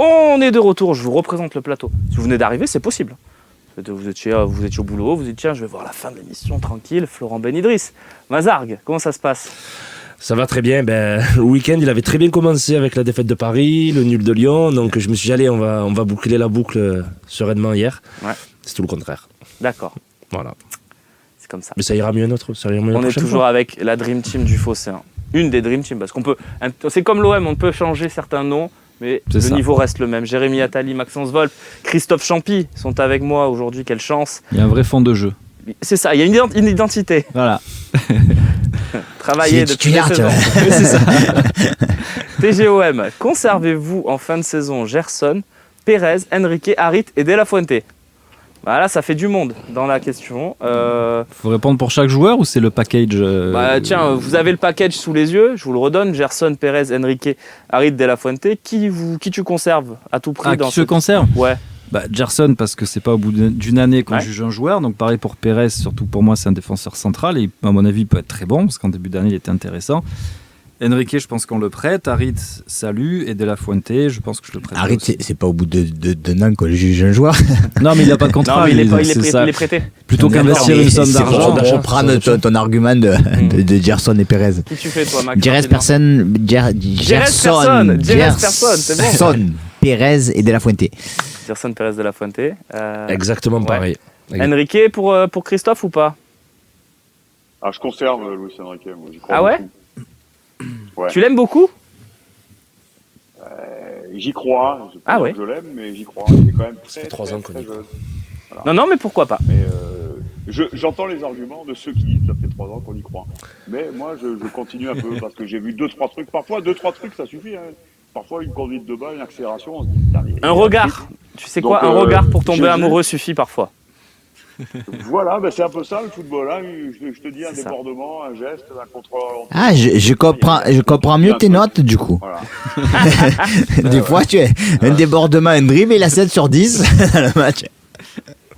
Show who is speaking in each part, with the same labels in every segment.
Speaker 1: On est de retour, je vous représente le plateau. Si vous venez d'arriver, c'est possible. Vous étiez au boulot, vous dites tiens, je vais voir la fin de l'émission tranquille, Florent Ben Idriss. Mazargues, comment ça se passe ?
Speaker 2: Ça va très bien. Le week-end, il avait très bien commencé avec la défaite de Paris, le nul de Lyon. Donc je me suis dit, allez, on va boucler la boucle sereinement hier. Ouais. C'est tout le contraire.
Speaker 1: D'accord.
Speaker 2: Voilà.
Speaker 1: C'est comme ça.
Speaker 2: Mais ça ira mieux
Speaker 1: On est toujours avec la Dream Team du Phocéen. Une des Dream Team, parce qu'on peut. C'est comme l'OM, on peut changer certains noms, mais niveau reste le même. Jérémy Attali, Maxence Wolf, Christophe Champy sont avec moi aujourd'hui. Quelle chance.
Speaker 3: Il y a un vrai fond de jeu.
Speaker 1: C'est ça, il y a une identité.
Speaker 3: Voilà.
Speaker 1: Travailler depuis des saisons. C'est ça. TGOM, conservez-vous en fin de saison Gerson, Pérez, Enrique, Harit et De La Fuente? Voilà, ça fait du monde dans la question.
Speaker 3: Faut répondre pour chaque joueur ou c'est le package
Speaker 1: Tiens, vous avez le package sous les yeux, je vous le redonne. Gerson, Pérez, Enrique, Harit, De La Fuente. Qui tu conserves à tout prix
Speaker 3: qui se conserve?
Speaker 1: Ouais.
Speaker 3: Gerson, parce que c'est pas au bout d'une année qu'on juge un joueur. Donc pareil pour Pérez, surtout pour moi c'est un défenseur central et à mon avis il peut être très bon parce qu'en début d'année il était intéressant. Enrique, je pense qu'on le prête. Harit, salut. Et De La Fuente, je pense que je le prête.
Speaker 4: Harit, c'est pas au bout d'un an qu'on juge un joueur.
Speaker 3: Non, mais il n'a pas de contrat.
Speaker 1: Non, mais il est prêté.
Speaker 3: Plutôt qu'investir une somme d'argent.
Speaker 4: Pour reprendre ton argument de Gerson et Pérez.
Speaker 1: Qui tu fais, toi, Max?
Speaker 4: Gerson,
Speaker 1: c'est bon.
Speaker 4: Gerson, Pérez et De La Fuente.
Speaker 1: Gerson, Pérez, De La Fuente.
Speaker 2: Exactement pareil.
Speaker 1: Enrique pour Christophe ou pas?
Speaker 5: Je conserve Luis Enrique. Moi, j'y crois
Speaker 1: ouais.
Speaker 5: Ouais.
Speaker 1: Tu l'aimes beaucoup?
Speaker 5: J'y crois. Je l'aime, mais j'y crois. Il est quand même très
Speaker 2: 3 ans qu'on y
Speaker 5: jeune.
Speaker 1: Voilà. Non, mais pourquoi pas?
Speaker 5: Mais j'entends les arguments de ceux qui disent ça fait 3 ans qu'on y croit. Mais moi, je continue un peu parce que j'ai vu 2-3 trucs. Parfois, 2-3 trucs, ça suffit. Hein. Parfois, une conduite de balle, une accélération. On se dit,
Speaker 1: un regard. Tu sais quoi? Un regard pour tomber amoureux suffit parfois.
Speaker 5: Voilà, c'est un peu ça le football. Hein. Je te dis un débordement, un geste, un contrôle.
Speaker 4: Je comprends mieux tes notes du coup. Voilà. Des fois, tu es un débordement, un dribble et la 7 sur 10 dans le match.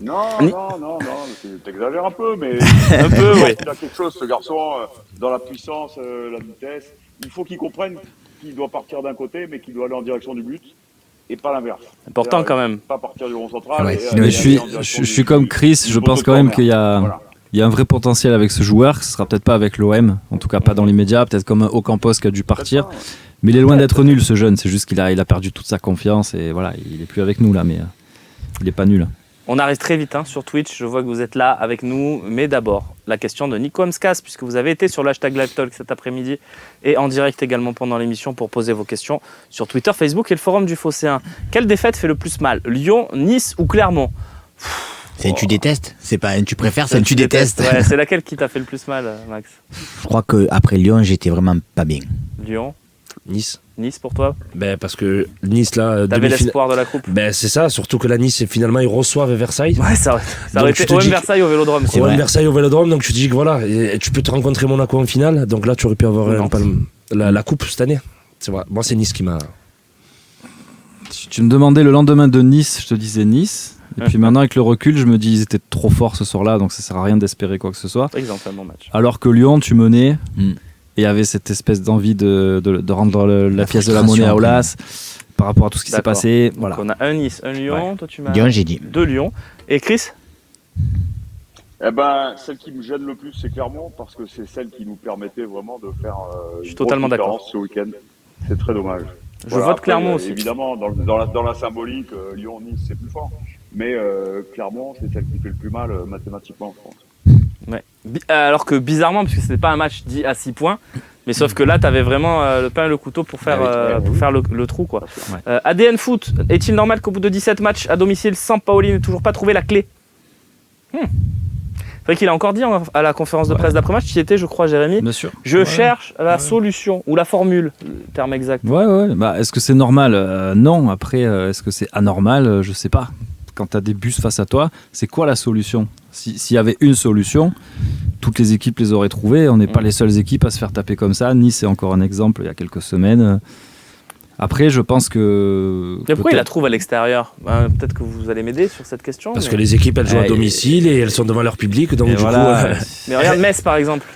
Speaker 5: Non, t'exagères un peu, mais
Speaker 1: un peu, oui.
Speaker 5: Il a quelque chose, ce garçon, dans la puissance, la vitesse. Il faut qu'il comprenne qu'il doit partir d'un côté, mais qu'il doit aller en direction du but. Et pas l'inverse.
Speaker 1: Important quand même.
Speaker 5: Pas partir du rond central.
Speaker 4: Ouais,
Speaker 3: je suis comme Chris, je pense quand même qu'il y a un vrai potentiel avec ce joueur. Ce sera peut-être pas avec l'OM, en tout cas pas dans l'immédiat, peut-être comme Ocampos qui a dû partir. Mais il est loin d'être nul ce jeune, c'est juste qu'il a perdu toute sa confiance et voilà, il est plus avec nous là, mais il est pas nul.
Speaker 1: On arrive très vite sur Twitch, je vois que vous êtes là avec nous, mais d'abord, la question de Nico Amskas, puisque vous avez été sur le hashtag LiveTalk cet après-midi et en direct également pendant l'émission pour poser vos questions sur Twitter, Facebook et le forum du Phocéen. Quelle défaite fait le plus mal? Lyon, Nice ou Clermont?
Speaker 4: C'est un tu détestes, c'est pas un tu préfères, c'est un tu détestes.
Speaker 1: Ouais, c'est laquelle qui t'a fait le plus mal, Max?
Speaker 4: Je crois qu'après Lyon, j'étais vraiment pas bien.
Speaker 1: Lyon?
Speaker 2: Nice
Speaker 1: pour toi?
Speaker 2: Parce que Nice là.
Speaker 1: T'avais l'espoir de la coupe?
Speaker 2: C'est ça, surtout que la Nice finalement ils reçoivent Versailles.
Speaker 1: Ouais, ça aurait été OM Versailles au Vélodrome.
Speaker 2: OM Versailles au Vélodrome, donc tu te dis que voilà, et tu peux te rencontrer Monaco en finale, donc là tu aurais pu avoir la coupe cette année. C'est vrai. Moi c'est Nice qui m'a.
Speaker 3: Si tu me demandais le lendemain de Nice, je te disais Nice. Et puis maintenant avec le recul, je me dis ils étaient trop forts ce soir-là, donc ça sert à rien d'espérer quoi que ce soit.
Speaker 1: Ils ont fait un bon match.
Speaker 3: Alors que Lyon, tu menais. Et il y avait cette espèce d'envie de rendre la pièce de la monnaie à Aulas par rapport à tout ce qui s'est passé. Voilà.
Speaker 1: Donc on a un Nice, un Lyon, toi tu m'as...
Speaker 4: Lyon, j'ai dit.
Speaker 1: 2 Lyon. Et Chris?
Speaker 5: Celle qui me gêne le plus, c'est Clermont, parce que c'est celle qui nous permettait vraiment de faire
Speaker 1: je suis totalement d'accord
Speaker 5: ce week-end. C'est très dommage.
Speaker 1: Je vote Clermont aussi.
Speaker 5: Évidemment, dans la symbolique, Lyon-Nice, c'est plus fort. Mais Clermont, c'est celle qui fait le plus mal mathématiquement, je pense.
Speaker 1: Ouais. Alors que bizarrement, puisque c'était pas un match dit à 6 points, mais sauf que là, tu avais vraiment le pain et le couteau pour faire, le trou. Quoi. Ouais. ADN Foot, est-il normal qu'au bout de 17 matchs à domicile, Sampaoli n'ait toujours pas trouvé la clé? C'est vrai qu'il a encore dit à la conférence de presse d'après-match, tu y étais, je crois, Jérémy.
Speaker 3: Bien sûr.
Speaker 1: Je cherche la solution ou la formule, le terme exact.
Speaker 3: Ouais. Est-ce que c'est normal? Non. Après, est-ce que c'est anormal? Je sais pas. Quand tu as des bus face à toi, c'est quoi la solution? S'il y avait une solution, toutes les équipes les auraient trouvées. On n'est pas les seules équipes à se faire taper comme ça. Nice, c'est encore un exemple il y a quelques semaines. Après, je pense que...
Speaker 1: Mais pourquoi il la trouve à l'extérieur? Peut-être que vous allez m'aider sur cette question.
Speaker 2: Parce que les équipes, elles jouent à domicile et elles sont devant leur public. Donc du coup,
Speaker 1: Mais regarde Metz, par exemple.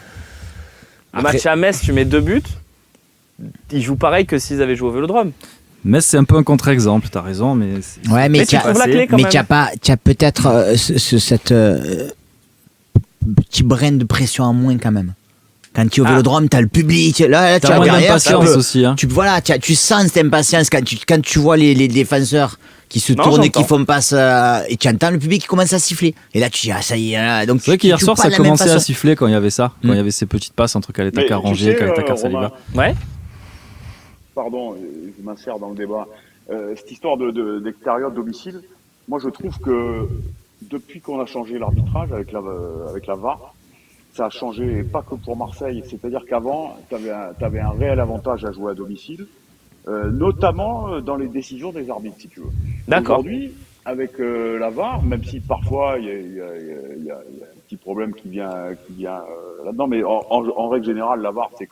Speaker 1: Le match à Metz, tu mets 2 buts. Ils jouent pareil que s'ils avaient joué au Vélodrome.
Speaker 3: Mais c'est un peu un contre-exemple, t'as raison, mais...
Speaker 4: mais
Speaker 1: tu trouves la clé quand
Speaker 4: mais
Speaker 1: même.
Speaker 4: tu as peut-être cette petit brin de pression en moins quand même. Quand tu es au Vélodrome, tu as le public, là tu
Speaker 3: T'as
Speaker 4: as
Speaker 3: moins
Speaker 4: derrière,
Speaker 3: d'impatience aussi. Hein.
Speaker 4: tu sens cette impatience quand tu vois les défenseurs qui se tournent et qui font passe et tu entends le public qui commence à siffler. Et là tu dis ça y est. Donc
Speaker 3: C'est vrai qu'hier soir ça commençait à
Speaker 4: façon.
Speaker 3: siffler quand il y avait ça, quand il y avait ces petites passes entre Caleta Rongier et Caleta Saliba.
Speaker 1: Ouais.
Speaker 5: Pardon, je m'insère dans le débat. Cette histoire d'extérieur domicile, moi je trouve que depuis qu'on a changé l'arbitrage avec la VAR, ça a changé, et pas que pour Marseille. C'est-à-dire qu'avant, tu avais un réel avantage à jouer à domicile, notamment dans les décisions des arbitres, si tu veux.
Speaker 1: D'accord.
Speaker 5: Aujourd'hui, avec la VAR, même si parfois il y a un petit problème qui vient là-dedans, mais en règle générale, la VAR c'est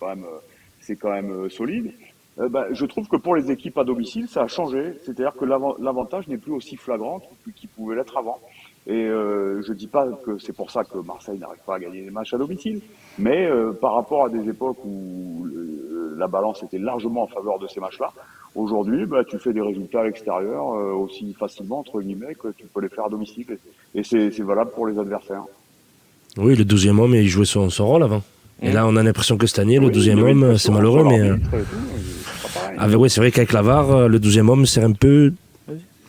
Speaker 5: quand même solide. Je trouve que pour les équipes à domicile, ça a changé. C'est-à-dire que l'avantage n'est plus aussi flagrant qu'il pouvait l'être avant. Et je dis pas que c'est pour ça que Marseille n'arrive pas à gagner les matchs à domicile, mais par rapport à des époques où la balance était largement en faveur de ces matchs-là, aujourd'hui, tu fais des résultats à l'extérieur aussi facilement, entre guillemets, que tu peux les faire à domicile. Et c'est valable pour les adversaires.
Speaker 2: Oui, le 12e homme, il jouait son rôle avant. Et là, on a l'impression que cette année, le 12e homme, c'est malheureux, mais... c'est vrai qu'avec la VAR, le 12e homme, c'est un peu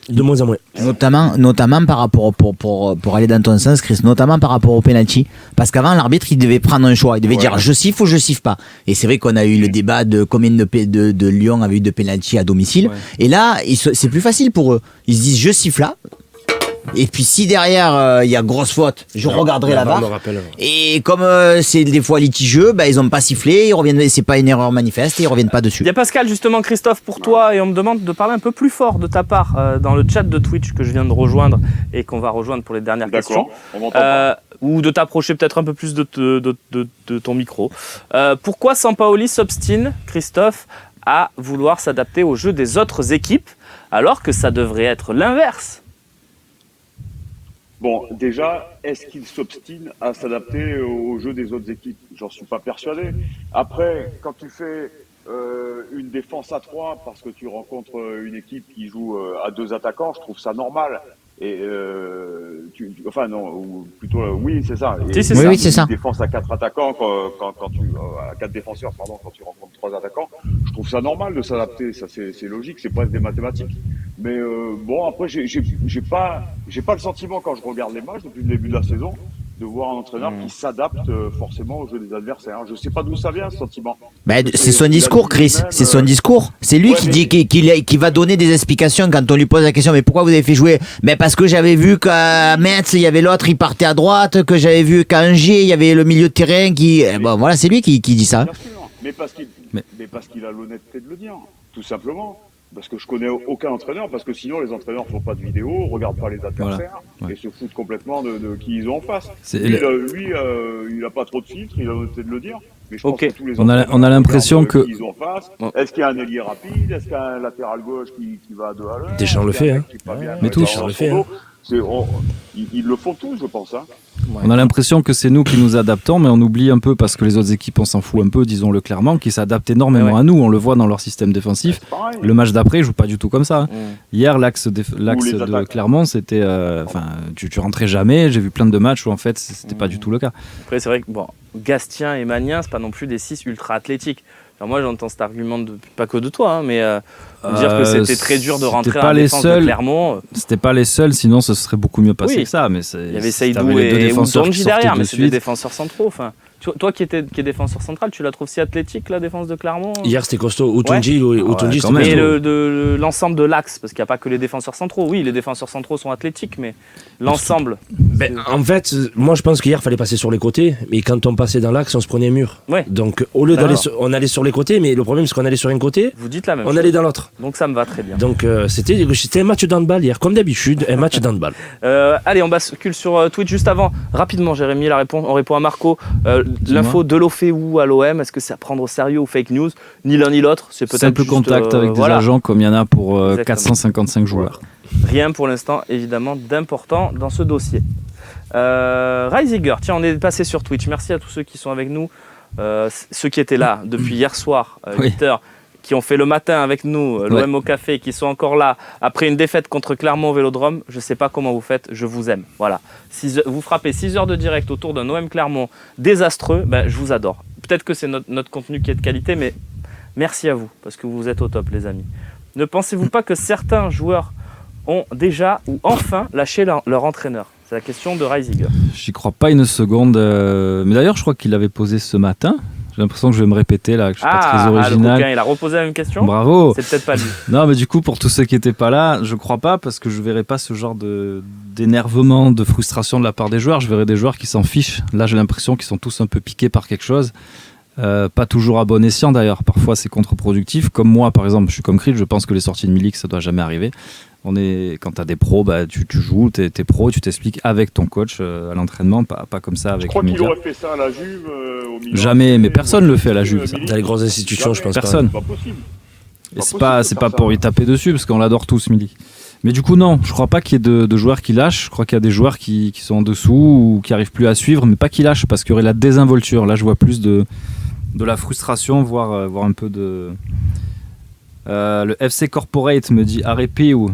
Speaker 2: de moins en moins.
Speaker 4: Notamment par rapport, pour aller dans ton sens, Chris, notamment par rapport au penalty. Parce qu'avant, l'arbitre, il devait prendre un choix. Il devait dire je siffle ou je siffle pas. Et c'est vrai qu'on a eu le débat de combien de Lyon avait eu de penalty à domicile. Ouais. Et là, c'est plus facile pour eux. Ils se disent je siffle là. Et puis si derrière il y a grosse faute, je regarderai la VAR. Et comme c'est des fois litigieux, ils n'ont pas sifflé, ils reviennent, c'est pas une erreur manifeste et ils reviennent pas dessus.
Speaker 1: Il y a Pascal justement, Christophe, pour toi, et on me demande de parler un peu plus fort de ta part dans le chat de Twitch que je viens de rejoindre et qu'on va rejoindre pour les dernières questions. Ou de t'approcher peut-être un peu plus de ton micro. Pourquoi Sampaoli s'obstine, Christophe, à vouloir s'adapter au jeu des autres équipes alors que ça devrait être l'inverse?
Speaker 5: Bon, déjà, est-ce qu'il s'obstine à s'adapter au jeu des autres équipes? J'en suis pas persuadé. Après, quand tu fais une défense à 3 parce que tu rencontres une équipe qui joue à 2 attaquants, je trouve ça normal. Et oui, c'est ça.
Speaker 4: Et oui, c'est ça.
Speaker 5: Une défense à 4 attaquants quand tu à 4 défenseurs, quand tu rencontres 3 attaquants, je trouve ça normal de s'adapter. Ça, c'est logique, c'est presque des mathématiques. Mais après, j'ai pas le sentiment quand je regarde les matchs depuis le début de la saison de voir un entraîneur qui s'adapte forcément au jeu des adversaires. Je sais pas d'où ça vient, ce sentiment.
Speaker 4: C'est son discours, Chris. C'est son discours. C'est lui qui dit qu'il va donner des explications quand on lui pose la question. Mais pourquoi vous avez fait jouer? Parce que j'avais vu qu'à Metz, il y avait l'autre, il partait à droite, que j'avais vu qu'à Angers, il y avait le milieu de terrain qui... voilà, c'est lui qui dit ça.
Speaker 5: Bien sûr. Mais parce qu'il a l'honnêteté de le dire, tout simplement. Parce que je connais aucun entraîneur, parce que sinon les entraîneurs font pas de vidéo, regardent pas les adversaires et se foutent complètement de qui ils ont en face. Lui, il a pas trop de filtres, il a l'honnêteté de le dire. Mais je pense que tous les
Speaker 3: on a l'impression que
Speaker 5: ils ont en face. Est-ce qu'il y a un ailier rapide? Est-ce qu'il y a un latéral gauche qui va à 2 à l'heure?
Speaker 2: Deschamps le fait, hein.
Speaker 3: Mais tous
Speaker 2: le fait.
Speaker 5: Ils le font tous, je pense. Hein.
Speaker 3: On a l'impression que c'est nous qui nous adaptons, mais on oublie un peu, parce que les autres équipes, on s'en fout un peu, disons-le clairement, qui s'adaptent énormément à nous. On le voit dans leur système défensif. Le match d'après, ils jouent pas du tout comme ça. Hier, l'axe de Clermont, c'était... tu rentrais jamais. J'ai vu plein de matchs où, en fait, c'était pas du tout le cas.
Speaker 1: Après, c'est vrai que Gastien et Magnien, c'est pas non plus des 6 ultra athlétiques. Alors moi, j'entends cet argument pas que de toi, mais dire que c'était très dur de rentrer en défense de Clermont.
Speaker 3: C'était pas les seuls, sinon ce serait beaucoup mieux passé que ça. Mais
Speaker 1: il y avait Seydou et Donji derrière, mais c'est des défenseurs centraux. Enfin, toi qui es défenseur central, tu la trouves si athlétique, la défense de Clermont?
Speaker 2: Hier, c'était costaud. Outonji, c'était costaud.
Speaker 1: Et l'ensemble de l'axe, parce qu'il n'y a pas que les défenseurs centraux. Oui, les défenseurs centraux sont athlétiques, mais l'ensemble...
Speaker 2: En fait, moi, je pense qu'hier, il fallait passer sur les côtés. Mais quand on passait dans l'axe, on se prenait un mur. Ouais. Donc, au lieu d'aller... On allait sur les côtés, mais le problème, c'est qu'on allait sur un côté.
Speaker 1: Vous dites la même
Speaker 2: chose. On allait dans l'autre.
Speaker 1: Donc, ça me va très bien.
Speaker 2: Donc, c'était un match d'handball hier. Comme d'habitude, un match d'handball.
Speaker 1: Allez, on bascule sur Twitch juste avant. Rapidement, Jérémy, on répond à Marco. L'info de l'Ofeu à l'OM, est-ce que c'est à prendre au sérieux ou fake news? Ni l'un ni l'autre. C'est peut-être
Speaker 3: simple contact avec des agents comme il y en a pour 455 joueurs.
Speaker 1: Rien pour l'instant, évidemment, d'important dans ce dossier. Reisiger, tiens, on est passé sur Twitch. Merci à tous ceux qui sont avec nous. Ceux qui étaient là depuis hier soir, 8h. qui ont fait le matin avec nous, l'OM au café, qui sont encore là, après une défaite contre Clermont au Vélodrome, je ne sais pas comment vous faites, je vous aime. Voilà. Vous frappez 6 heures de direct autour d'un OM Clermont désastreux, je vous adore. Peut-être que c'est notre contenu qui est de qualité, mais merci à vous, parce que vous êtes au top, les amis. Ne pensez-vous pas que certains joueurs ont déjà ou enfin lâché leur entraîneur? C'est la question de Reisiger.
Speaker 3: J'y crois pas une seconde. Mais d'ailleurs, je crois qu'il l'avait posé ce matin. J'ai l'impression que je vais me répéter là, que je suis pas très original.
Speaker 1: Le coquin, il a reposé la même question.
Speaker 3: Bravo.
Speaker 1: C'est peut-être pas lui.
Speaker 3: Non, mais du coup, pour tous ceux qui n'étaient pas là, je crois pas parce que je verrai pas ce genre d'énervement, de frustration de la part des joueurs. Je verrai des joueurs qui s'en fichent. Là, j'ai l'impression qu'ils sont tous un peu piqués par quelque chose. Pas toujours à bon escient d'ailleurs. Parfois, c'est contre-productif. Comme moi, par exemple, je suis comme Krill. Je pense que les sorties de Milik, ça doit jamais arriver. Quand tu as des pros, tu joues, tu es pro, tu t'expliques avec ton coach à l'entraînement, pas comme ça avec
Speaker 5: je crois
Speaker 3: les
Speaker 5: qu'il
Speaker 3: médias.
Speaker 5: aurait fait ça à la Juve au Milan.
Speaker 3: Jamais, mais personne ne le fait à la Juve. Ça.
Speaker 2: Dans les grosses institutions, je pense
Speaker 3: personne.
Speaker 5: C'est pas possible.
Speaker 3: Et c'est pas pour y taper dessus, parce qu'on l'adore tous, Milik. Mais du coup, non, je crois pas qu'il y ait de joueurs qui lâchent. Je crois qu'il y a des joueurs qui sont en dessous ou qui n'arrivent plus à suivre, mais pas qui lâchent, parce qu'il y aurait la désinvolture. Là, je vois plus de la frustration, voire un peu de... le FC Corporate me dit arrêtez ou...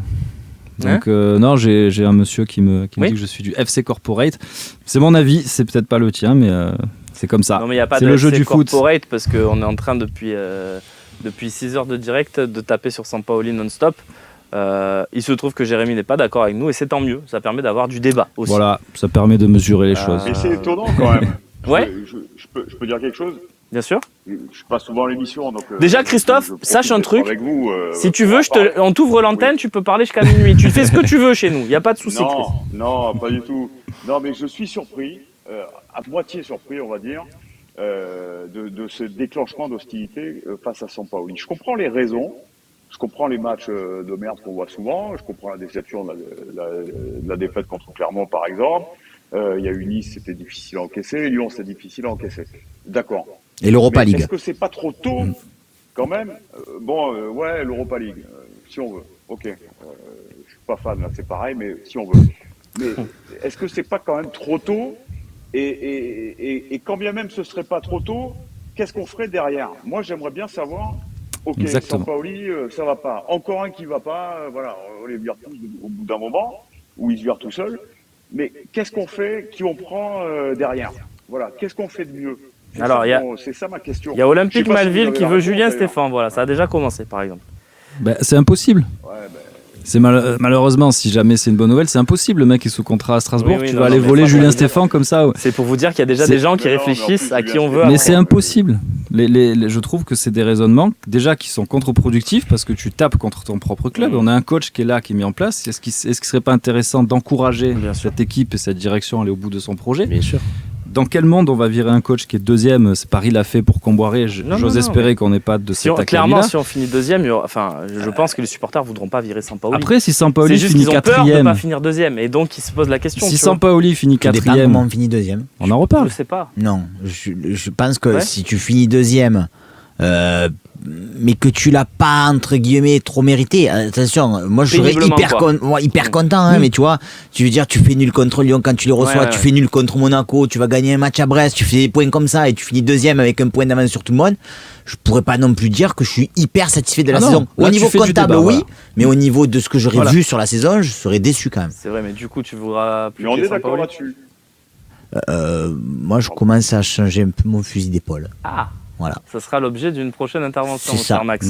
Speaker 3: Donc non, j'ai un monsieur qui me dit que je suis du FC Corporate. C'est mon avis, c'est peut-être pas le tien, mais c'est comme ça.
Speaker 1: Non, mais il n'y a pas
Speaker 3: c'est
Speaker 1: de
Speaker 3: le jeu
Speaker 1: FC
Speaker 3: du foot.
Speaker 1: Corporate parce qu'on est en train depuis 6 heures de direct de taper sur Sampaoli non-stop. Il se trouve que Jérémy n'est pas d'accord avec nous et c'est tant mieux. Ça permet d'avoir du débat aussi.
Speaker 3: Voilà, ça permet de mesurer les choses.
Speaker 5: Mais c'est étonnant quand même.
Speaker 1: Ouais.
Speaker 5: Je peux dire quelque chose?
Speaker 1: Bien sûr.
Speaker 5: Je suis pas souvent à l'émission, donc.
Speaker 1: Déjà, Christophe, sache un truc.
Speaker 5: Avec vous,
Speaker 1: si tu veux, on t'ouvre l'antenne, tu peux parler jusqu'à minuit. Tu fais ce que tu veux chez nous, il n'y a pas de souci.
Speaker 5: Non, pas du tout. Non, mais je suis surpris, à moitié surpris, on va dire, de ce déclenchement d'hostilité face à Sampaoli. Je comprends les raisons, je comprends les matchs de merde qu'on voit souvent, je comprends la déception de la défaite contre Clermont, par exemple. Il y a eu Nice, c'était difficile à encaisser, Lyon, c'était difficile à encaisser. D'accord.
Speaker 4: Et l'Europa League.
Speaker 5: Est-ce que c'est pas trop tôt, quand même? Ouais, l'Europa League, si on veut. Ok. Je suis pas fan, là, c'est pareil, mais si on veut. Mais est-ce que c'est pas quand même trop tôt? Et quand bien même ce serait pas trop tôt, qu'est-ce qu'on ferait derrière? Moi, j'aimerais bien savoir. Ok, Sampaoli, ça va pas. Encore un qui va pas. Voilà, on les vire tous au bout d'un moment, ou ils se virent tout seuls. Mais qu'est-ce qu'on fait? Qui on prend derrière? Voilà, qu'est-ce qu'on fait de mieux?
Speaker 1: Alors,
Speaker 5: c'est ça ma question.
Speaker 1: Il y a Olympique Malville qui veut Julien Stéphan. Voilà, ça a déjà commencé, par exemple.
Speaker 3: C'est impossible.
Speaker 5: Ouais,
Speaker 3: c'est malheureusement, si jamais c'est une bonne nouvelle, c'est impossible. Le mec est sous contrat à Strasbourg. Tu vas aller voler Julien Stéphan comme ça.
Speaker 1: C'est pour vous dire qu'il y a déjà des gens qui réfléchissent à qui on veut.
Speaker 3: Mais c'est impossible. Je trouve que c'est des raisonnements déjà qui sont contre-productifs parce que tu tapes contre ton propre club. On a un coach qui est là, qui est mis en place. Est-ce qu'il serait pas intéressant d'encourager cette équipe et cette direction à aller au bout de son projet?
Speaker 2: Bien sûr.
Speaker 3: Dans quel monde on va virer un coach qui est deuxième? Paris l'a fait pour Comboiré. J'ose espérer qu'on n'ait pas de cet acabit-là.
Speaker 1: Clairement, si on finit deuxième, je pense que les supporters ne voudront pas virer Sampaoli.
Speaker 3: Après, si Sampaoli
Speaker 1: finit
Speaker 3: finit
Speaker 1: quatrième,
Speaker 3: quatrième,
Speaker 1: c'est juste qu'ils ont peur de ne pas finir deuxième. Et donc, ils se posent la question.
Speaker 3: Si Sampaoli finit quatrième,
Speaker 4: comment on finit deuxième?
Speaker 3: On en reparle.
Speaker 1: Je sais pas.
Speaker 4: Non, je pense que si tu finis deuxième, mais que tu l'as pas entre guillemets trop mérité, attention, moi je serais hyper content, hein, mais tu vois, tu veux dire, tu fais nul contre Lyon quand tu les reçois, tu fais nul contre Monaco, tu vas gagner un match à Brest, tu fais des points comme ça et tu finis deuxième avec un point d'avance sur tout le monde. Je pourrais pas non plus dire que je suis hyper satisfait de la saison. Au niveau comptable, mais au niveau de ce que j'aurais vu sur la saison, je serais déçu quand même.
Speaker 1: C'est vrai, mais du coup, tu voudras plus.
Speaker 5: Mais on est d'accord là-dessus.
Speaker 4: Moi, je commence à changer un peu mon fusil d'épaule.
Speaker 1: Ah.
Speaker 4: Voilà.
Speaker 1: Ça sera l'objet d'une prochaine intervention,
Speaker 4: mon cher
Speaker 1: Max.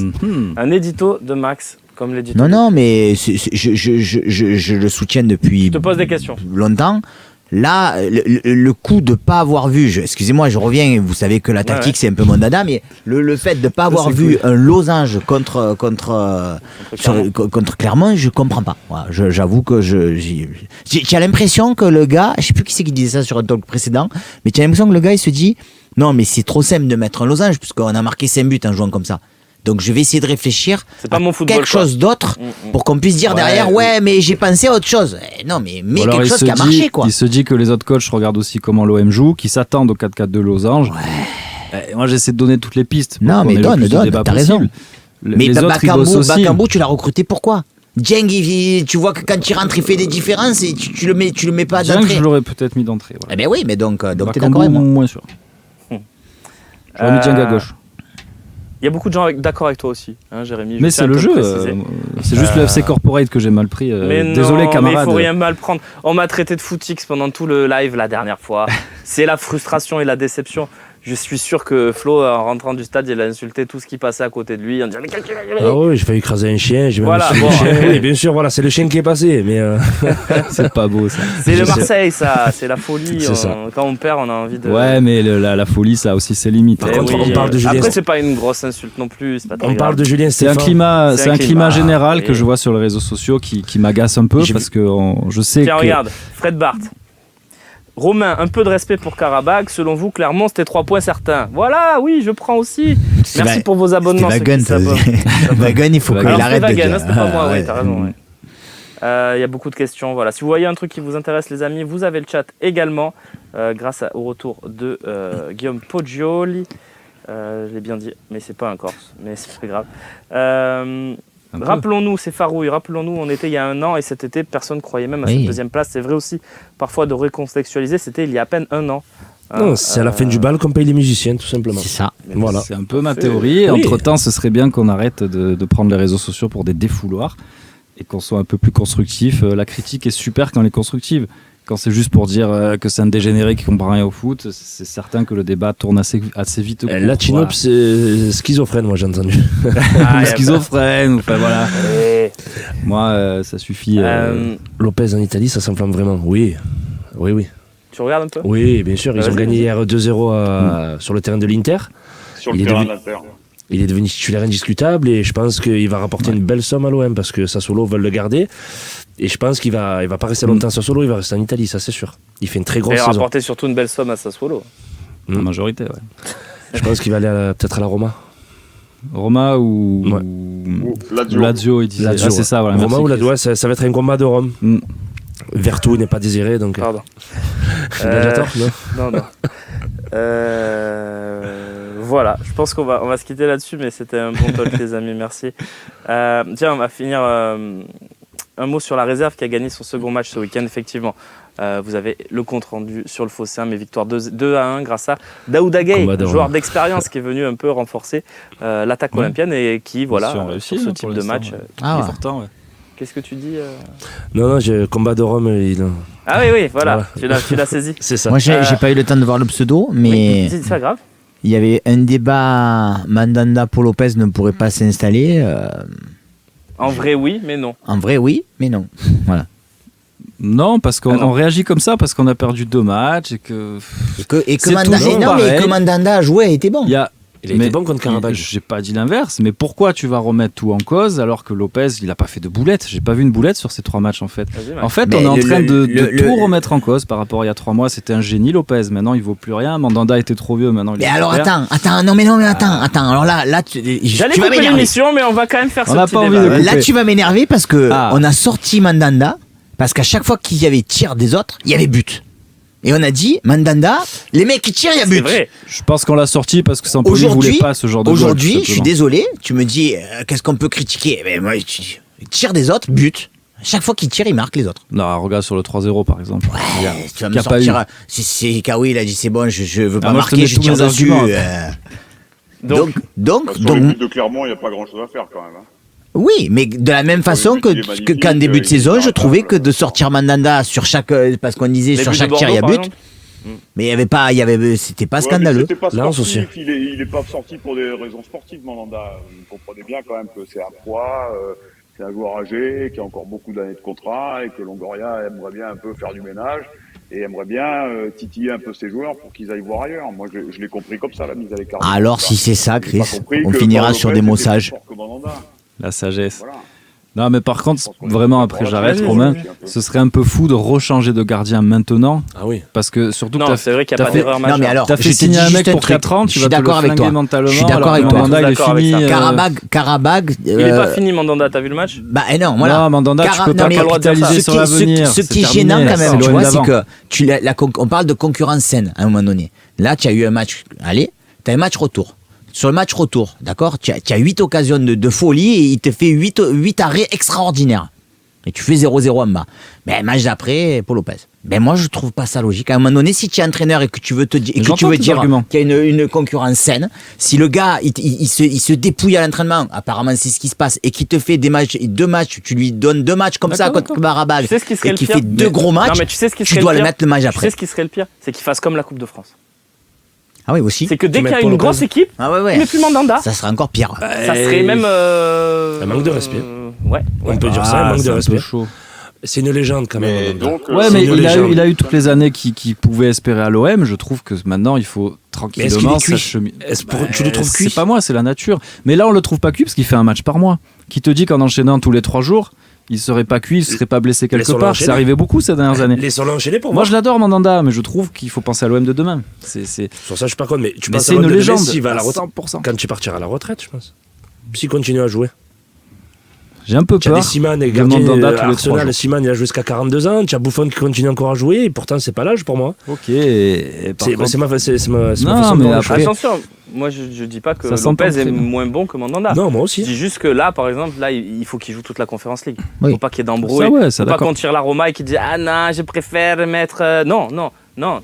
Speaker 1: Un édito de Max, comme l'édito.
Speaker 4: Non, mais je le soutiens depuis.
Speaker 1: Je te pose des questions.
Speaker 4: Longtemps. Là, le coup de pas avoir vu, excusez-moi, je reviens, vous savez que la tactique c'est un peu mon dada, mais le fait de pas avoir vu un losange contre Clermont, je comprends pas. Voilà, j'avoue que j'ai l'impression que le gars, je sais plus qui c'est qui disait ça sur un talk précédent, mais j'ai l'impression que le gars il se dit non mais c'est trop simple de mettre un losange puisqu'on a marqué 5 buts en jouant comme ça. Donc je vais essayer de réfléchir à quelque chose d'autre pour qu'on puisse dire derrière mais j'ai pensé à autre chose. Non mais quelque chose qui a marché quoi.
Speaker 3: Il se dit que les autres coachs regardent aussi comment l'OM joue, qu'ils s'attendent au 4-4 de losange. Moi j'essaie de donner toutes les pistes.
Speaker 4: Non mais donne, t'as raison. Mais Bakambu, tu l'as recruté pourquoi? Dieng, tu vois que quand il rentre il fait des différences et tu le mets pas d'entrée.
Speaker 3: Dieng je l'aurais peut-être mis d'entrée.
Speaker 4: Eh ben oui, mais donc t'es d'accord avec moi.
Speaker 3: Moins sûr. J'aurais mis Dieng à gauche.
Speaker 1: Il y a beaucoup de gens d'accord avec toi aussi, hein, Jérémy.
Speaker 3: Mais c'est le jeu. C'est juste le FC Corporate que j'ai mal pris. Désolé, camarade.
Speaker 1: Mais il faut rien mal prendre. On m'a traité de footix pendant tout le live la dernière fois. C'est la frustration et la déception. Je suis sûr que Flo, en rentrant du stade, il a insulté tout ce qui passait à côté de lui. En disant, mais
Speaker 2: ah oui, j'ai failli écraser un chien. J'ai même
Speaker 1: voilà,
Speaker 2: le chien. Oui, bien sûr, voilà, c'est le chien qui est passé. Mais
Speaker 3: c'est pas beau ça.
Speaker 1: C'est le Marseille, ça. C'est la folie.
Speaker 2: C'est ça.
Speaker 1: Quand on perd, on a envie de.
Speaker 3: Ouais, mais la folie, ça a aussi ses limites.
Speaker 2: Par contre, on parle de Julien.
Speaker 1: Après, c'est pas une grosse insulte non plus. C'est pas très
Speaker 2: on parle
Speaker 1: grave.
Speaker 2: de Julien
Speaker 3: C'est
Speaker 2: Stéphane.
Speaker 3: un climat général
Speaker 1: oui.
Speaker 3: que je vois sur les réseaux sociaux qui m'agace un peu parce que je sais
Speaker 1: Tiens,
Speaker 3: que.
Speaker 1: regarde, Fred Barthes. Romain, un peu de respect pour Karabakh. Selon vous, Clermont, c'était 3 points certains. Voilà, oui, je prends aussi. Merci pour vos abonnements.
Speaker 4: C'était Wagen, il faut qu'il arrête de
Speaker 1: Wagen,
Speaker 4: dire.
Speaker 1: c'était pas moi,
Speaker 4: ouais.
Speaker 1: oui, t'as raison. Ouais. Il y a beaucoup de questions. Voilà. Si vous voyez un truc qui vous intéresse, les amis, vous avez le chat également, grâce au retour de Guillaume Poggioli. Je l'ai bien dit, mais c'est pas un Corse, mais c'est pas grave. Rappelons-nous, c'est Farouille, rappelons-nous, on était il y a 1 an et cet été, personne ne croyait même à cette deuxième place. C'est vrai aussi, parfois, de recontextualiser, c'était il y a à peine 1 an.
Speaker 2: Non, c'est à la fin du bal qu'on paye les musiciens, tout simplement.
Speaker 4: C'est ça.
Speaker 2: Voilà.
Speaker 3: C'est un peu ma théorie.
Speaker 2: Oui.
Speaker 3: Entre-temps, ce serait bien qu'on arrête de prendre les réseaux sociaux pour des défouloirs et qu'on soit un peu plus constructif. La critique est super quand elle est constructive. Quand c'est juste pour dire que c'est un dégénéré qui comprend rien au foot, c'est certain que le débat tourne assez vite.
Speaker 2: Latinop, c'est schizophrène, moi j'ai entendu.
Speaker 3: Schizophrène, enfin voilà. Moi, ça suffit.
Speaker 2: Lopez en Italie, ça s'enflamme vraiment. Oui.
Speaker 1: Tu regardes un peu ?
Speaker 2: Oui, bien sûr. Ils ont gagné hier 2-0 sur le terrain de l'Inter.
Speaker 5: Sur le terrain de l'Inter.
Speaker 2: Il est devenu titulaire indiscutable et je pense qu'il va rapporter une belle somme à l'OM parce que Sassuolo veulent le garder. Et je pense qu'il va pas rester longtemps à Sassuolo, il va rester en Italie, ça c'est sûr. Il fait une très grosse saison.
Speaker 1: Il va rapporter surtout une belle somme à Sassuolo.
Speaker 3: La majorité, ouais.
Speaker 2: Je pense qu'il va aller peut-être à la Roma.
Speaker 3: Roma ou Lazio, il disait.
Speaker 2: Lazio,
Speaker 3: c'est ça, voilà.
Speaker 2: Roma ou Lazio, ça va être un combat de Rome. Vertu n'est pas désiré, donc.
Speaker 1: Pardon.
Speaker 2: Gladiator, non.
Speaker 1: Non. Voilà, je pense qu'on va se quitter là-dessus, mais c'était un bon talk, les amis, merci. Tiens, on va finir un mot sur la réserve qui a gagné son second match ce week-end, effectivement. Vous avez le compte-rendu sur le Phocéen, mais victoire 2-1 grâce à Daouda Gueye, joueur d'expérience qui est venu un peu renforcer l'attaque olympienne et qui, voilà, sur ce type de match, est important. Ouais. Qu'est-ce que tu dis
Speaker 2: Non, j'ai combat de Rome.
Speaker 1: Ah oui, voilà, tu l'as saisi.
Speaker 2: C'est ça.
Speaker 4: Moi, j'ai pas eu le temps de voir le pseudo, mais
Speaker 1: c'est pas grave.
Speaker 4: Il y avait un débat, Mandanda pour Lopez ne pourrait pas s'installer.
Speaker 1: En vrai, oui, mais non.
Speaker 4: En vrai, oui, mais non. Voilà.
Speaker 3: Non, parce qu'on réagit comme ça parce qu'on a perdu 2 matchs et que
Speaker 4: Mandanda a joué, a été bon.
Speaker 2: Il a été bon contre Karabakh.
Speaker 3: J'ai pas dit l'inverse, mais pourquoi tu vas remettre tout en cause alors que Lopez, il a pas fait de boulette. J'ai pas vu une boulette sur ces 3 matchs en fait. En fait, on est en train de tout remettre en cause par rapport à il y a 3 mois. C'était un génie Lopez. Maintenant, il vaut plus rien. Mandanda était trop vieux. Maintenant, il est.
Speaker 4: Mais alors attends. Alors là,
Speaker 1: j'allais couper l'émission, mais on va quand même faire ce petit
Speaker 3: débat.
Speaker 4: Là, tu vas m'énerver parce que on a sorti Mandanda parce qu'à chaque fois qu'il y avait tir des autres, il y avait but. Et on a dit, Mandanda, les mecs qui tirent, il y a but.
Speaker 1: C'est vrai.
Speaker 3: Je pense qu'on l'a sorti parce que Sampoli ne voulait pas ce genre de
Speaker 4: Aujourd'hui, je suis désolé, tu me dis, qu'est-ce qu'on peut critiquer ? Mais moi, il tire des autres, but. Chaque fois qu'il tire, il marque les autres.
Speaker 3: Non, regarde sur le 3-0 par exemple.
Speaker 4: Ouais, tu vas me sortir. C'est Kawi, il a dit c'est bon, je veux pas marquer, je tire dessus. Donc,
Speaker 5: sur le but de Clermont, il n'y a pas grand-chose à faire quand même.
Speaker 4: Oui, mais de la même façon qu'en début de saison, je trouvais que de sortir Mandanda sur chaque, parce qu'on disait sur chaque tir il y a but, mais c'était pas scandaleux.
Speaker 2: Là, aussi.
Speaker 5: Il n'est pas sorti pour des raisons sportives, Mandanda. Vous comprenez bien quand même que c'est un poids, c'est un joueur âgé qui a encore beaucoup d'années de contrat et que Longoria aimerait bien un peu faire du ménage et aimerait bien titiller un peu ses joueurs pour qu'ils aillent voir ailleurs. Moi, je l'ai compris comme ça, la mise à l'écart.
Speaker 4: Alors, si c'est ça, Chris, on finira sur des mots sages.
Speaker 3: La sagesse. Voilà. Non, mais par contre, vraiment, après j'arrête, Romain, ce serait un peu fou de rechanger de gardien maintenant.
Speaker 2: Ah oui.
Speaker 3: Parce que surtout
Speaker 1: que c'est vrai qu'il n'y a pas d'erreur majeure.
Speaker 4: Non, mais alors,
Speaker 3: t'as fait signer un mec pour 4 ans, tu vas te le flinguer mentalement.
Speaker 4: Je suis d'accord avec toi.
Speaker 3: Mandanda, il est fini.
Speaker 4: Karabakh.
Speaker 1: Il n'est pas fini, Mandanda, t'as vu le match ?
Speaker 4: Bah non, voilà.
Speaker 3: Non, Mandanda, tu peux pas capitaliser sur l'avenir.
Speaker 4: Ce qui est gênant quand même, tu vois, c'est que on parle de concurrence saine à un moment donné. Là, tu as eu un match aller, tu as un match retour. Sur le match retour, d'accord, tu as 8 occasions de folie et il te fait 8 arrêts extraordinaires. Et tu fais 0-0 en bas. Mais match d'après, Paul Lopez. Ben moi, je trouve pas ça logique. À un moment donné, si tu es entraîneur et que tu veux te dire, qu'il y a une concurrence saine, si le gars, il se dépouille à l'entraînement, apparemment c'est ce qui se passe, et qu'il te fait deux matchs, tu lui donnes 2 matchs comme ça contre Karabakh, et qu'il fait 2 gros matchs,
Speaker 1: non, mais tu
Speaker 4: dois le mettre le match
Speaker 1: Tu
Speaker 4: après.
Speaker 1: sais ce qui serait le pire? C'est qu'il fasse comme la Coupe de France.
Speaker 4: Ah oui, aussi.
Speaker 1: C'est que dès qu'il y a une grosse équipe, il met plus Mandanda.
Speaker 4: Ça serait encore pire.
Speaker 1: Ça serait même...
Speaker 2: Un manque de respect.
Speaker 1: Ouais.
Speaker 2: On peut dire ça, un manque de respect.
Speaker 3: Chaud.
Speaker 2: C'est une légende quand même.
Speaker 5: Donc,
Speaker 3: Ouais, mais il a eu toutes les années qu'il pouvait espérer à l'OM. Je trouve que maintenant, il faut tranquillement s'acheminer.
Speaker 2: Tu le trouves cuit?
Speaker 3: C'est pas moi, c'est la nature. Mais là, on le trouve pas cuit parce qu'il fait un match par mois. Qui te dit qu'en enchaînant tous les 3 jours, il serait pas cuit, il serait pas blessé quelque part. C'est arrivé beaucoup ces dernières années.
Speaker 2: Laissons-le enchaîner pour
Speaker 3: moi. Je l'adore, Mandanda, mais je trouve qu'il faut penser à l'OM de demain.
Speaker 2: Sur ça, je suis pas contre, mais tu penses
Speaker 3: c'est une légende.
Speaker 2: S'il va à la retraite,
Speaker 3: 100%.
Speaker 2: quand tu partiras à la retraite, je pense. S'il continue à jouer.
Speaker 3: J'ai un peu
Speaker 2: Tu as
Speaker 3: peur.
Speaker 2: des Simon et Arsenal, Simon il a joué jusqu'à 42 ans, tu as Buffon qui continue encore à jouer, et pourtant c'est pas l'âge pour moi.
Speaker 3: Ok.
Speaker 2: C'est ma façon
Speaker 3: Non, mais après...
Speaker 1: Attention, moi je dis pas que Lopez est moins bon que Mandanda.
Speaker 2: Non, moi aussi.
Speaker 1: Je dis juste que là, par exemple, là, il faut qu'il joue toute la Conference League.
Speaker 4: Oui.
Speaker 1: Faut pas qu'il y ait d'embrouille. Faut pas qu'on tire la Roma et qu'il dise ah non, je préfère mettre non.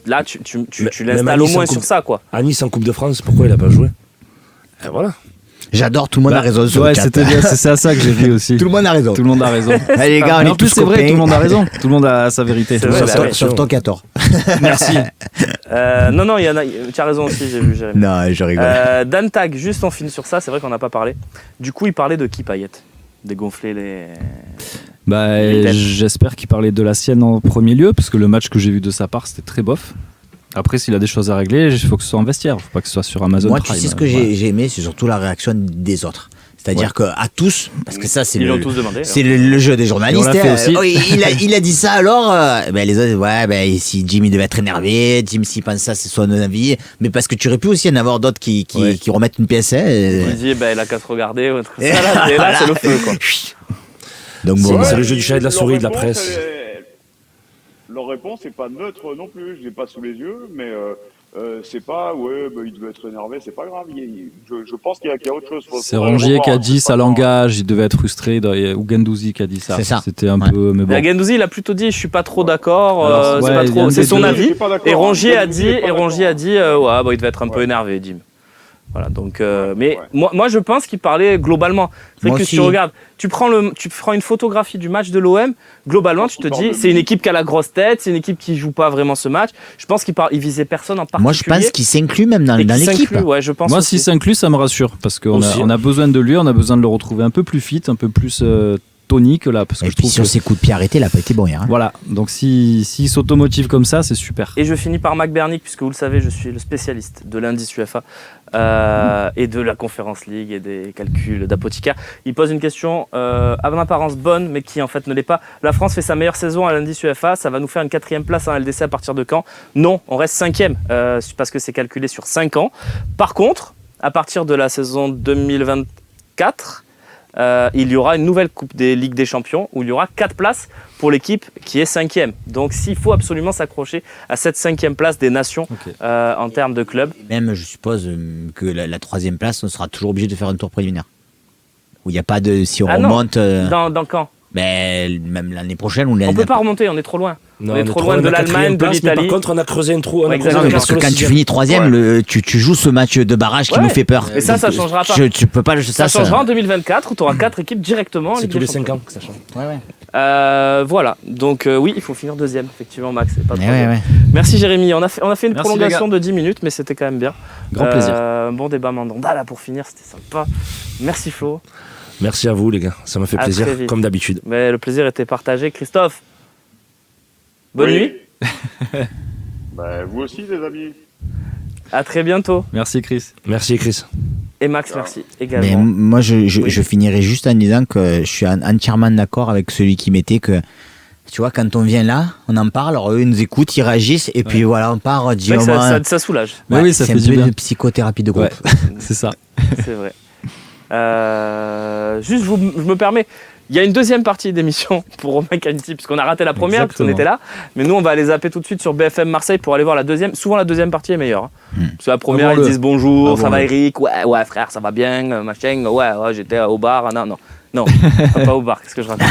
Speaker 1: Là, tu l'installes au moins sur ça, quoi.
Speaker 2: À Nice en Coupe de France, pourquoi il a pas joué? Et voilà.
Speaker 4: J'adore, tout le monde a raison sur le chat.
Speaker 3: C'était bien, c'est à ça que j'ai vu aussi.
Speaker 4: Tout le monde a raison.
Speaker 3: Tout le monde a raison.
Speaker 4: Allez, les gars, on est
Speaker 3: en plus,
Speaker 4: tous
Speaker 3: c'est vrai,
Speaker 4: copains.
Speaker 3: tout le monde a raison. Tout le monde a sa vérité.
Speaker 1: C'est vrai,
Speaker 4: Sauf toi qui as tort.
Speaker 3: Merci.
Speaker 1: Non, il y en a. Tu as raison aussi, j'ai vu, Jérémy.
Speaker 4: Non, je rigole.
Speaker 1: Dan Tag, juste on finit sur ça, c'est vrai qu'on n'a pas parlé. Du coup, il parlait de qui, Payet? Dégonfler les.
Speaker 3: J'espère qu'il parlait de la sienne en premier lieu, parce que le match que j'ai vu de sa part, c'était très bof. Après, s'il a des choses à régler, il faut que ce soit en vestiaire. Il ne faut pas que ce soit sur Amazon
Speaker 4: Moi,
Speaker 3: Prime.
Speaker 4: tu sais ce que j'ai aimé, c'est surtout la réaction des autres. C'est-à-dire qu'à tous, parce que ça, c'est
Speaker 1: Ils l'ont tous demandé.
Speaker 4: C'est le jeu des journalistes.
Speaker 3: Et on l'a fait aussi.
Speaker 4: Oui, il a dit ça alors. Les autres, si Jim il devait être énervé, Jim s'il pense ça, c'est son avis. Mais parce que tu aurais pu aussi en avoir d'autres qui remettent une pièce.
Speaker 1: Il dit, il a qu'à se regarder. Ou ça, et là, c'est le feu, quoi.
Speaker 4: Donc bon,
Speaker 2: c'est le jeu du chat et de la souris de la presse.
Speaker 5: Leur réponse n'est pas neutre non plus. Je l'ai pas sous les yeux, mais c'est pas il devait être énervé, c'est pas grave. Je pense qu'il y a autre chose.
Speaker 3: C'est Rongier qui a dit ça langage, il devait être frustré, ou Gendouzi qui a dit ça.
Speaker 4: C'est ça.
Speaker 3: C'était un peu. Mais bon.
Speaker 1: Gendouzi, il a plutôt dit je suis pas trop d'accord,
Speaker 3: Alors,
Speaker 1: c'est pas trop, c'est son avis. Et Rongier a dit, il devait être un peu énervé, Jim. Voilà, donc, moi je pense qu'il parlait globalement. C'est vrai que si tu regardes, tu prends une photographie du match de l'OM, globalement tu te dis c'est une équipe qui a la grosse tête, c'est une équipe qui joue pas vraiment ce match. Je pense qu'il visait personne en particulier.
Speaker 4: Moi je pense qu'il s'inclut même dans l'équipe.
Speaker 1: Ouais, je pense.
Speaker 3: Moi s'il s'inclut, ça me rassure parce qu'on a besoin de lui, on a besoin de le retrouver un peu plus fit, un peu plus tonique là. Parce que
Speaker 4: et puis sur ses coups de pied arrêtés, il a pas été bon hier.
Speaker 3: Voilà, donc s'il s'automotive comme ça, c'est super.
Speaker 1: Et je finis par Mac Bernic, puisque vous le savez, je suis le spécialiste de l'indice UEFA et de la Conference League et des calculs d'apothicaire. Il pose une question à l'apparence bonne, mais qui en fait ne l'est pas. La France fait sa meilleure saison à l'indice UEFA, ça va nous faire une 4e place en LDC à partir de quand? Non, on reste 5e, parce que c'est calculé sur 5 ans. Par contre, à partir de la saison 2024, il y aura une nouvelle Coupe des Ligues des Champions où il y aura 4 places pour l'équipe qui est 5e. Donc s'il faut absolument s'accrocher à cette 5e place des nations en termes de club.
Speaker 4: Même je suppose que la 3e place, on sera toujours obligé de faire un tour préliminaire. Où il n'y a pas de... Si on remonte...
Speaker 1: Dans quand?
Speaker 4: Même l'année prochaine ou l'année.
Speaker 1: On ne peut pas remonter, on est trop loin.
Speaker 2: Non,
Speaker 1: on est trop loin de l'Allemagne, de l'Italie.
Speaker 2: Par contre, on a creusé un trou.
Speaker 4: Parce que quand tu finis 3e, tu joues ce match de barrage qui nous fait peur.
Speaker 1: Et ça changera pas.
Speaker 4: Tu peux pas
Speaker 1: ça changera en 2024 où tu auras 4 équipes directement.
Speaker 2: C'est tous les 5 ans que ça change.
Speaker 1: Voilà. Donc oui, il faut finir 2e, effectivement, Max. Pas
Speaker 4: ouais.
Speaker 1: Merci Jérémy. On a fait une prolongation de 10 minutes, mais c'était quand même bien.
Speaker 3: Grand plaisir.
Speaker 1: Bon débat Mandanda là pour finir, c'était sympa. Merci Flo.
Speaker 2: Merci à vous les gars, ça m'a fait plaisir, comme d'habitude.
Speaker 1: Mais le plaisir était partagé. Christophe, bonne nuit.
Speaker 5: Vous aussi les amis.
Speaker 1: À très bientôt.
Speaker 3: Merci Chris.
Speaker 2: Merci Chris.
Speaker 1: Et Max, merci également.
Speaker 4: Mais moi je finirai juste en disant que je suis entièrement d'accord avec celui qui mettait que tu vois, quand on vient là, on en parle, alors eux ils nous écoutent, ils réagissent, et puis voilà, on part.
Speaker 1: Ça soulage.
Speaker 3: Oui, ça fait du bien.
Speaker 4: C'est un peu de psychothérapie de groupe.
Speaker 3: Ouais, c'est ça.
Speaker 1: C'est vrai. Juste, je me permets, il y a une 2e partie d'émission pour Romain Caniti, puisqu'on a raté la première, parce qu'on était là. Mais nous, on va aller zapper tout de suite sur BFM Marseille pour aller voir la 2e. Souvent, la 2e partie est meilleure. Parce que la première, ils disent bonjour, ça va Eric, ouais, frère, ça va bien, machin, ouais, j'étais au bar. Non. Non, pas au bar, qu'est-ce que je raconte?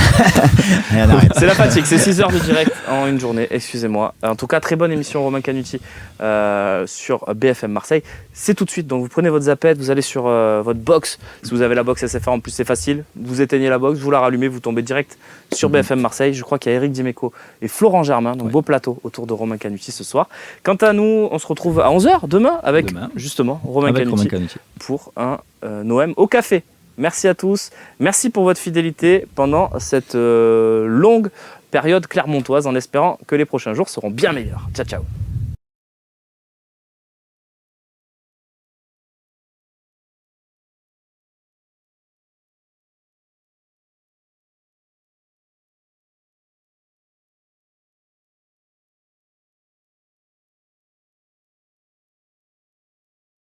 Speaker 1: C'est la fatigue, c'est 6 heures de direct en une journée, excusez-moi. En tout cas, très bonne émission Romain Canuti sur BFM Marseille. C'est tout de suite, donc vous prenez votre zappette, vous allez sur votre box. Si vous avez la box SFR en plus, c'est facile. Vous éteignez la box, vous la rallumez, vous tombez direct sur BFM Marseille. Je crois qu'il y a Eric Dimeco et Florent Germain, donc beau plateau autour de Romain Canuti ce soir. Quant à nous, on se retrouve à 11h demain avec justement Romain Canuti pour un OM au café. Merci à tous, merci pour votre fidélité pendant cette longue période clermontoise en espérant que les prochains jours seront bien meilleurs. Ciao, ciao.